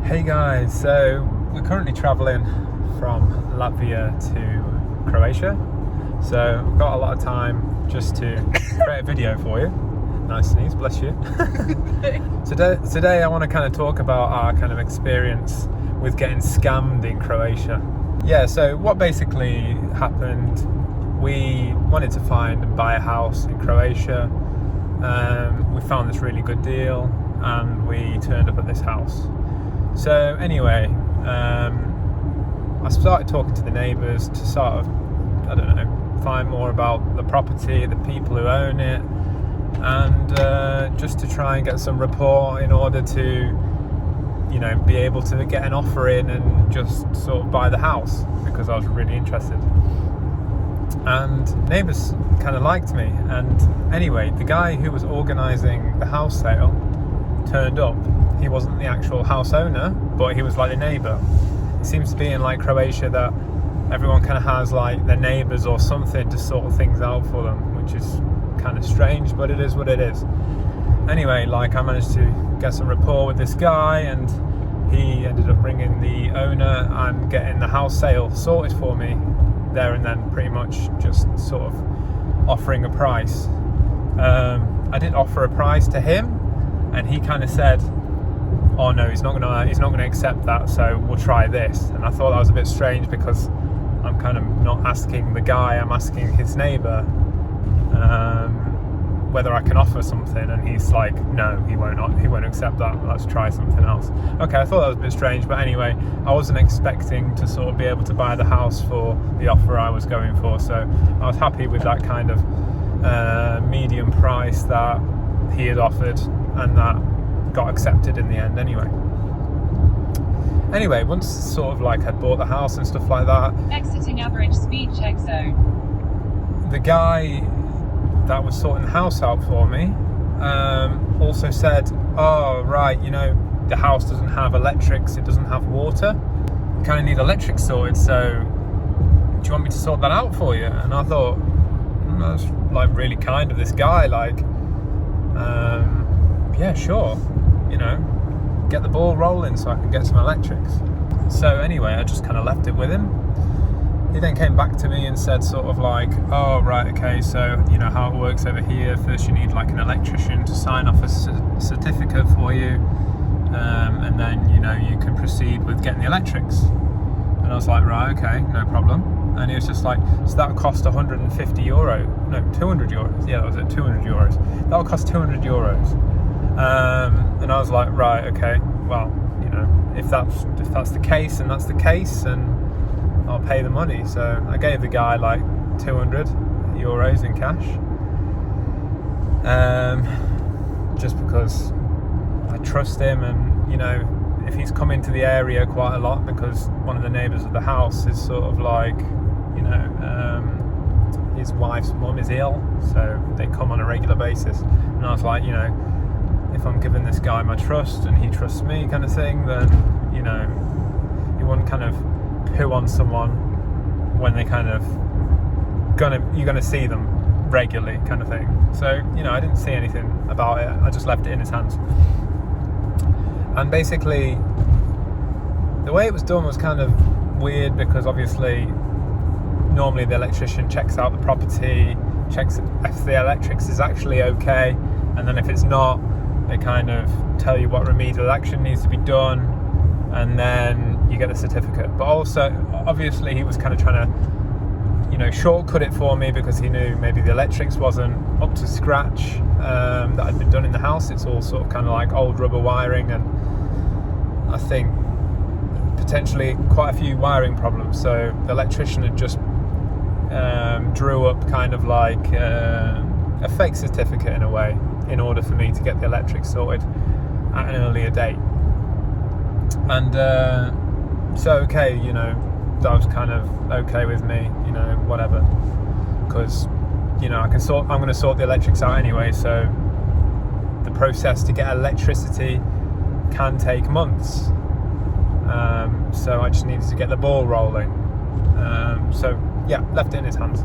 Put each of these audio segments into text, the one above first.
Hey guys, so we're currently traveling from Latvia to Croatia, so we've got a lot of time just to create a video for you. Nice sneeze, bless you. Today I want to kind of talk about our kind of experience with getting scammed in Croatia. Yeah, so what basically happened, we wanted to find and buy a house in Croatia. We found this really good deal and we turned up at this house. So anyway, I started talking to the neighbours to sort of, find more about the property, the people who own it, and just to try and get some rapport in order to, be able to get an offer in and just sort of buy the house, because I was really interested. And neighbours kind of liked me, and anyway, the guy who was organising the house sale turned up. He wasn't the actual house owner, but he was like the neighbour. It seems to be in like Croatia that everyone kind of has like their neighbours or something to sort things out for them, which is kind of strange, but it is what it is. Anyway, like I managed to get some rapport with this guy, and he ended up bringing the owner and getting the house sale sorted for me there and then, pretty much just sort of offering a price. I did offer a price to him, and he kind of said, oh no, he's not gonna accept that, so we'll try this. And I thought that was a bit strange, because I'm kind of not asking the guy, I'm asking his neighbour whether I can offer something, and he's like, no, he won't accept that, let's try something else. Okay, I thought that was a bit strange, but anyway, I wasn't expecting to sort of be able to buy the house for the offer I was going for, so I was happy with that kind of medium price that he had offered, and that got accepted in the end anyway. Anyway, once sort of like I'd bought the house and stuff like that, exiting average speed check zone. The guy that was sorting the house out for me also said, oh right, the house doesn't have electrics, it doesn't have water, you kind of need electrics sorted, so do you want me to sort that out for you? And I thought, that's like really kind of this guy, like yeah, sure, get the ball rolling so I can get some electrics. So anyway, I just kind of left it with him. He then came back to me and said sort of like, oh right, okay, so how it works over here, first you need like an electrician to sign off a certificate for you, and then you can proceed with getting the electrics. And I was like, right, okay, no problem. And he was just like, so that would cost 200 euros. Yeah, that was it, 200 euros. That would cost 200 euros. And I was like, right, okay, well, if that's the case, and that's the case, and I'll pay the money. So I gave the guy like 200 euros in cash, just because I trust him, and if he's come into the area quite a lot, because one of the neighbours of the house is sort of like, his wife's mum is ill, so they come on a regular basis, and I was like, if I'm giving this guy my trust and he trusts me, kind of thing, then you wouldn't kind of poo on someone when they kind of you're gonna see them regularly, kind of thing. So I didn't see anything about it, I just left it in his hands. And basically the way it was done was kind of weird, because obviously normally the electrician checks out the property, checks if the electrics is actually okay, and then if it's not, they kind of tell you what remedial action needs to be done, and then you get the certificate. But also, obviously, he was kind of trying to, shortcut it for me, because he knew maybe the electrics wasn't up to scratch that had been done in the house. It's all sort of kind of like old rubber wiring, and I think potentially quite a few wiring problems. So the electrician had just drew up kind of like a fake certificate in a way, in order for me to get the electrics sorted at an earlier date. And so okay, that was kind of okay with me, whatever, because I'm going to sort the electrics out anyway, so the process to get electricity can take months, so I just needed to get the ball rolling. So yeah, left it in his hands.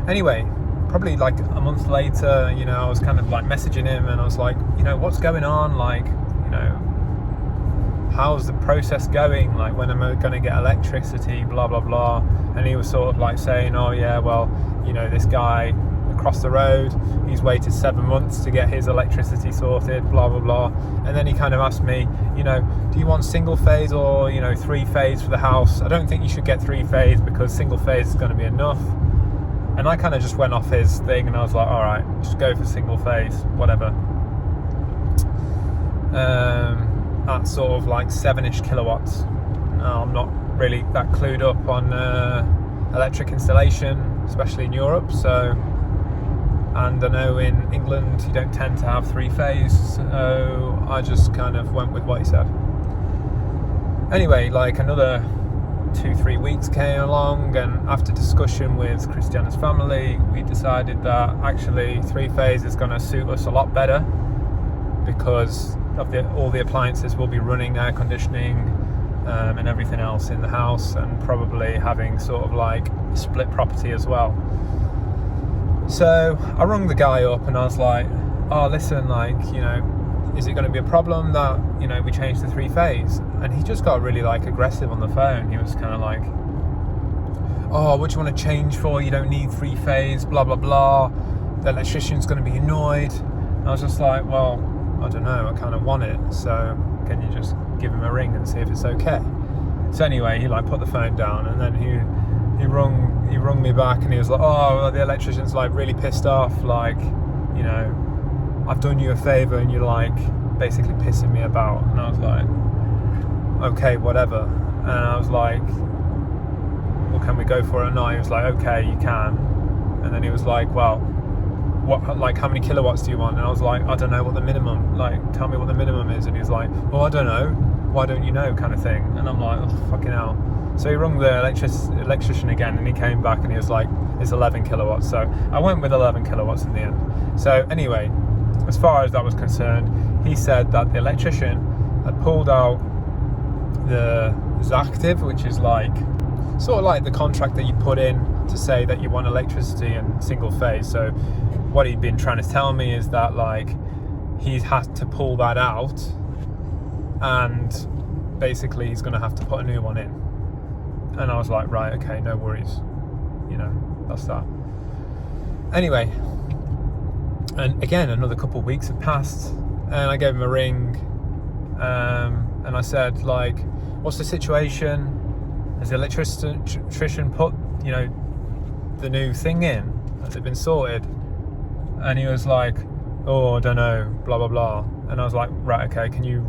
Anyway, probably like a month later, I was kind of like messaging him, and I was like, what's going on, like, how's the process going? Like, when am I going to get electricity? Blah, blah, blah. And he was sort of like saying, oh yeah, well, you know, this guy across the road, he's waited 7 months to get his electricity sorted, blah, blah, blah. And then he kind of asked me, you know, do you want single phase or, you know, 3-phase for the house? I don't think you should get 3-phase because single phase is going to be enough. And I kind of just went off his thing and I was like, all right, just go for single phase, whatever. That's sort of like 7-ish kilowatts. Now, I'm not really that clued up on electric installation, especially in Europe. So, and I know in England you don't tend to have 3-phase, so I just kind of went with what he said. Anyway, like another 2-3 weeks came along, and after discussion with Christiana's family, we decided that actually 3-phase is going to suit us a lot better because of all the appliances will be running, air conditioning and everything else in the house, and probably having sort of like split property as well. So I rung the guy up and I was like, oh listen, like, you know, is it going to be a problem that, you know, we change to 3-phase? And he just got really like aggressive on the phone. He was kind of like, oh, what do you want to change for? You don't need 3-phase, blah, blah, blah. The electrician's going to be annoyed. And I was just like, well, I don't know, I kind of want it. So can you just give him a ring and see if it's okay? So anyway, he like put the phone down, and then he rung me back and he was like, oh, well, the electrician's like really pissed off. Like, you know, I've done you a favour and you're like basically pissing me about. And I was like, okay, whatever. And I was like, well, can we go for it or not? He was like, okay, you can. And then he was like, well, what, like, how many kilowatts do you want? And I was like, I don't know what the minimum, like, tell me what the minimum is. And he was like, well, I don't know, why don't you know, kind of thing. And I'm like, oh, fucking hell. So he rung the electrician again, and he came back and he was like, it's 11 kilowatts. So I went with 11 kilowatts in the end. So anyway, as far as that was concerned, he said that the electrician had pulled out the Zactive, which is like sort of like the contract that you put in to say that you want electricity and single phase. So what he'd been trying to tell me is that like he's had to pull that out, and basically he's going to have to put a new one in. And I was like, right, okay, no worries, you know, that's that. Anyway, and again, another couple of weeks had passed, and I gave him a ring, and I said, like, what's the situation? Has the electrician put, you know, the new thing in? Has it been sorted? And he was like, oh, I don't know, blah, blah, blah. And I was like, right, okay, can you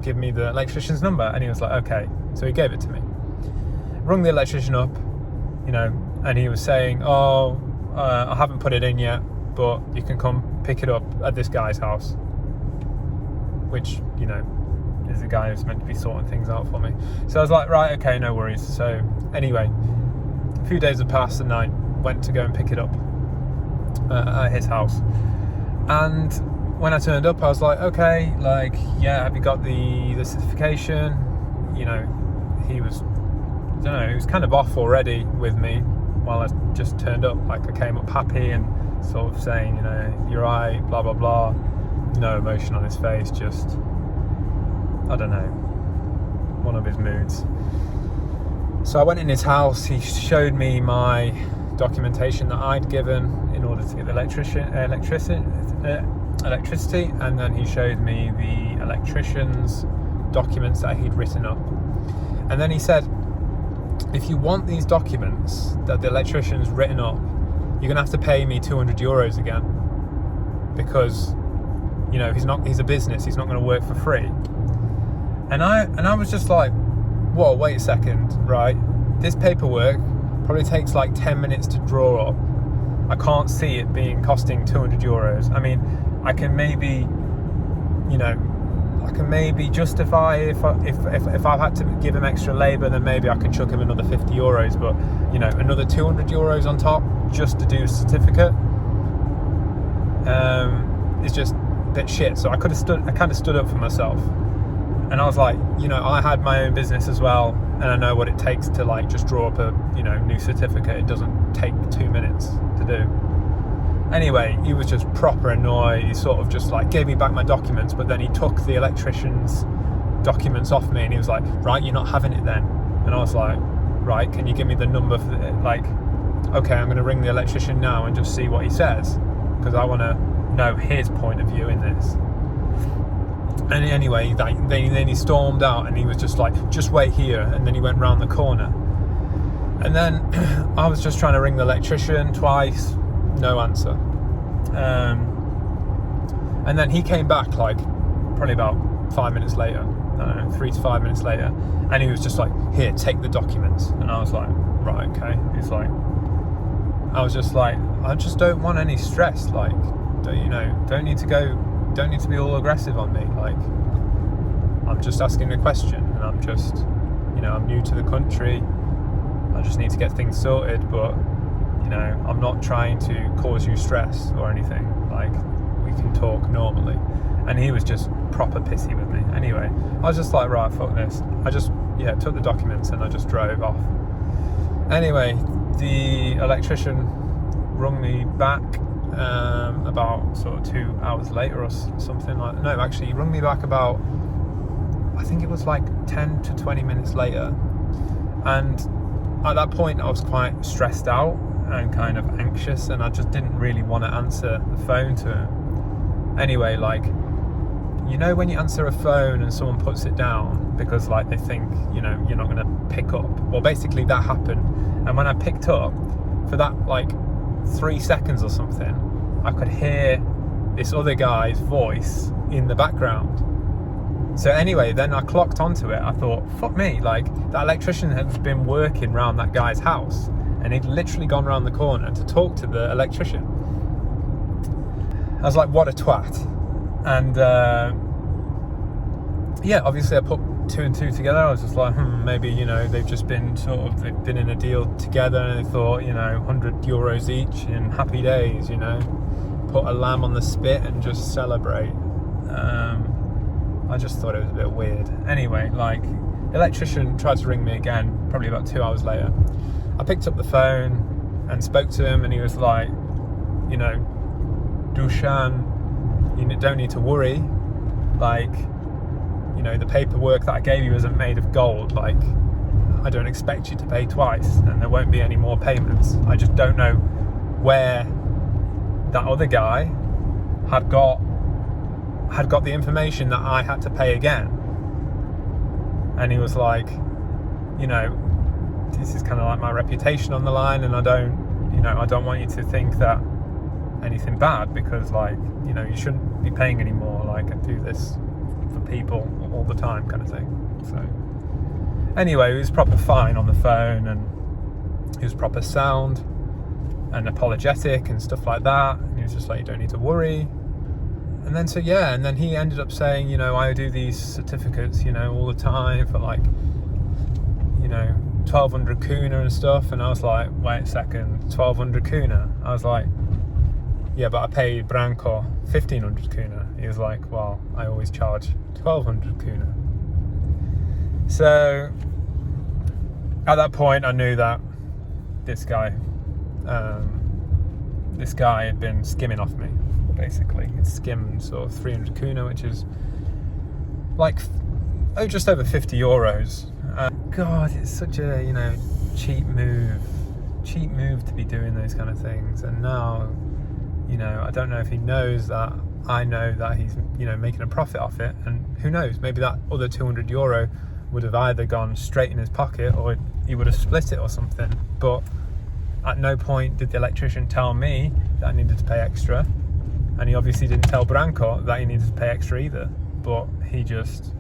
give me the electrician's number? And he was like, okay. So he gave it to me. Rung the electrician up, you know, and he was saying, oh, I haven't put it in yet, but you can come pick it up at this guy's house, which, you know, is the guy who's meant to be sorting things out for me. So I was like, right, okay, no worries. So anyway, a few days had passed and I went to go and pick it up at his house. And when I turned up, I was like, okay, like, yeah, have you got the certification? You know, he was, I don't know, he was kind of off already with me while I just turned up. Like, I came up happy and sort of saying, you know, you're right, blah, blah, blah. No emotion on his face, just, I don't know, one of his moods. So I went in his house, he showed me my documentation that I'd given in order to get the electricity, and then he showed me the electrician's documents that he'd written up. And then he said, if you want these documents that the electrician's written up, you're gonna have to pay me 200 euros again, because, you know, he's a business, he's not gonna work for free. And I was just like, whoa, wait a second, right? This paperwork probably takes like 10 minutes to draw up. I can't see it costing 200 euros. I mean, I can maybe, you know, justify if I've had to give him extra labour, then maybe I can chuck him another 50 euros. But, you know, another 200 euros on top just to do a certificate is just a bit shit. So I kind of stood up for myself. And I was like, you know, I had my own business as well, and I know what it takes to like just draw up a, you know, new certificate. It doesn't take 2 minutes to do. Anyway, he was just proper annoyed. He sort of just like gave me back my documents, but then he took the electrician's documents off me, and he was like, right, you're not having it then. And I was like, right, can you give me the number for it? Like, okay, I'm going to ring the electrician now and just see what he says, because I want to know his point of view in this. And anyway, then he stormed out, and he was just like, just wait here. And then he went round the corner. And then I was just trying to ring the electrician twice, no answer. And then he came back like probably about 5 minutes later, I don't know, 3 to 5 minutes later, and he was just like, here, take the documents. And I was like, right, okay. He's like, I was just like, I just don't want any stress, like, don't need to be all aggressive on me. Like, I'm just asking a question, and I'm just, I'm new to the country. I just need to get things sorted, but, I'm not trying to cause you stress or anything. Like, we can talk normally. And he was just proper pissy with me. Anyway, I was just like, right, fuck this. I just, took the documents and I just drove off. Anyway, the electrician rung me back about sort of 2 hours later or something like that. No, actually, he rung me back about, I think it was like 10 to 20 minutes later. And at that point, I was quite stressed out and kind of anxious, and I just didn't really want to answer the phone to him. Anyway, like, when you answer a phone and someone puts it down because like they think, you're not going to pick up. Well, basically that happened. And when I picked up, for that like 3 seconds or something, I could hear this other guy's voice in the background. So anyway, then I clocked onto it. I thought, fuck me, like, that electrician had been working around that guy's house, and he'd literally gone around the corner to talk to the electrician. I was like, what a twat. And obviously I put 2 and 2 together. I was just like, maybe, they've been in a deal together, and they thought, €100 each in happy days, put a lamb on the spit and just celebrate. I just thought it was a bit weird. Anyway, like, the electrician tried to ring me again, probably about 2 hours later. I picked up the phone and spoke to him, and he was like, Dushan, you don't need to worry. Like, the paperwork that I gave you isn't made of gold. Like, I don't expect you to pay twice, and there won't be any more payments. I just don't know where that other guy had got the information that I had to pay again. And he was like, this is kind of like my reputation on the line, and I don't want you to think that anything bad, because like, you shouldn't be paying anymore. Like, I do this for people all the time, kind of thing. So anyway, he was proper fine on the phone, and he was proper sound and apologetic and stuff like that. And he was just like, you don't need to worry. And then and then he ended up saying, I do these certificates, all the time for like, 1200 kuna and stuff. And I was like, wait a second, 1200 kuna? I was like, yeah, but I paid Branko 1500 kuna. He was like, well, I always charge 1200 kuna. So at that point, I knew that this guy had been skimming off me. Basically, it's skimmed sort of 300 kuna, which is like just over €50. God, it's such a cheap move to be doing those kind of things. And now, I don't know if he knows that I know that he's making a profit off it, and who knows, maybe that other €200 would have either gone straight in his pocket, or he would have split it or something. But at no point did the electrician tell me that I needed to pay extra. And he obviously didn't tell Branko that he needed to pay extra either, but he just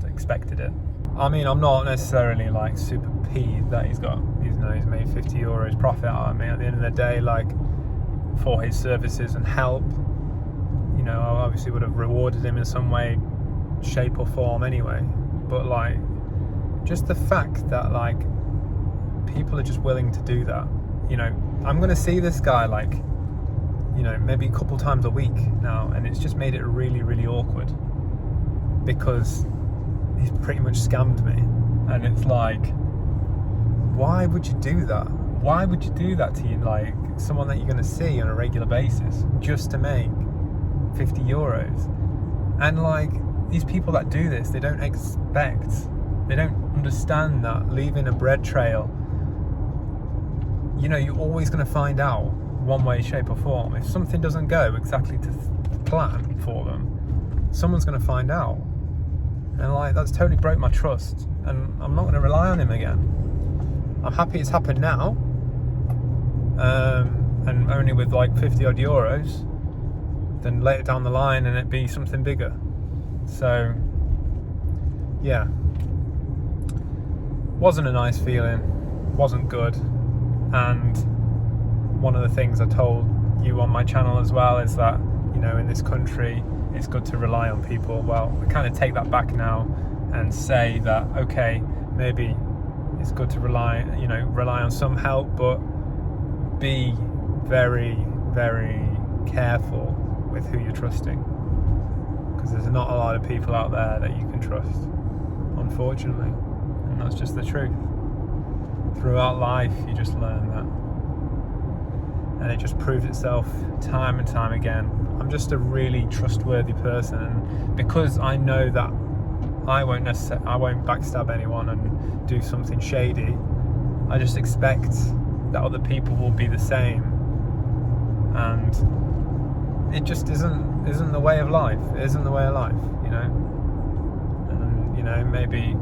expected it. I mean, I'm not necessarily like super peeved that he's made €50 profit out of me. At the end of the day, like, for his services and help, I obviously would have rewarded him in some way, shape or form anyway. But like, just the fact that like people are just willing to do that. I'm gonna see this guy like, maybe a couple times a week now, and it's just made it really, really awkward, because he's pretty much scammed me. And it's like, why would you do that? Why would you do that to like someone that you're going to see on a regular basis just to make €50? And like, these people that do this, they don't understand that leaving a bread trail, you're always going to find out one way, shape or form. If something doesn't go exactly to plan for them, someone's going to find out. And like, that's totally broke my trust, and I'm not going to rely on him again. I'm happy it's happened now, and only with like 50 odd euros, then later down the line and it be something bigger. So yeah, wasn't a nice feeling, wasn't good. And one of the things I told you on my channel as well is that, in this country it's good to rely on people. Well, I kind of take that back now and say that, okay, maybe it's good to rely on some help, but be very, very careful with who you're trusting, because there's not a lot of people out there that you can trust, unfortunately, and that's just the truth. Throughout life, you just learn that, and it just proves itself time and time again. I'm just a really trustworthy person, and because I know that I won't backstab anyone and do something shady, I just expect that other people will be the same, and it just isn't the way of life. It isn't the way of life, and maybe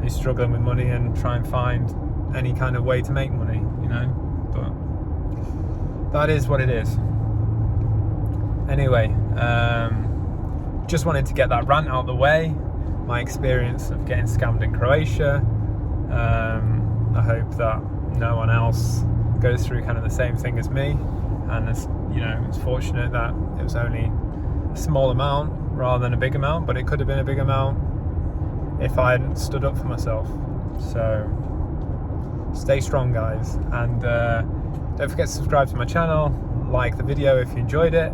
you're struggling with money and try and find any kind of way to make money, but that is what it is. Anyway, just wanted to get that rant out of the way, my experience of getting scammed in Croatia. I hope that no one else goes through kind of the same thing as me, and it's fortunate that it was only a small amount rather than a big amount, but it could have been a big amount if I hadn't stood up for myself. So stay strong, guys, and don't forget to subscribe to my channel, like the video if you enjoyed it,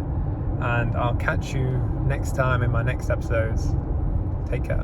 and I'll catch you next time in my next episodes. Take care.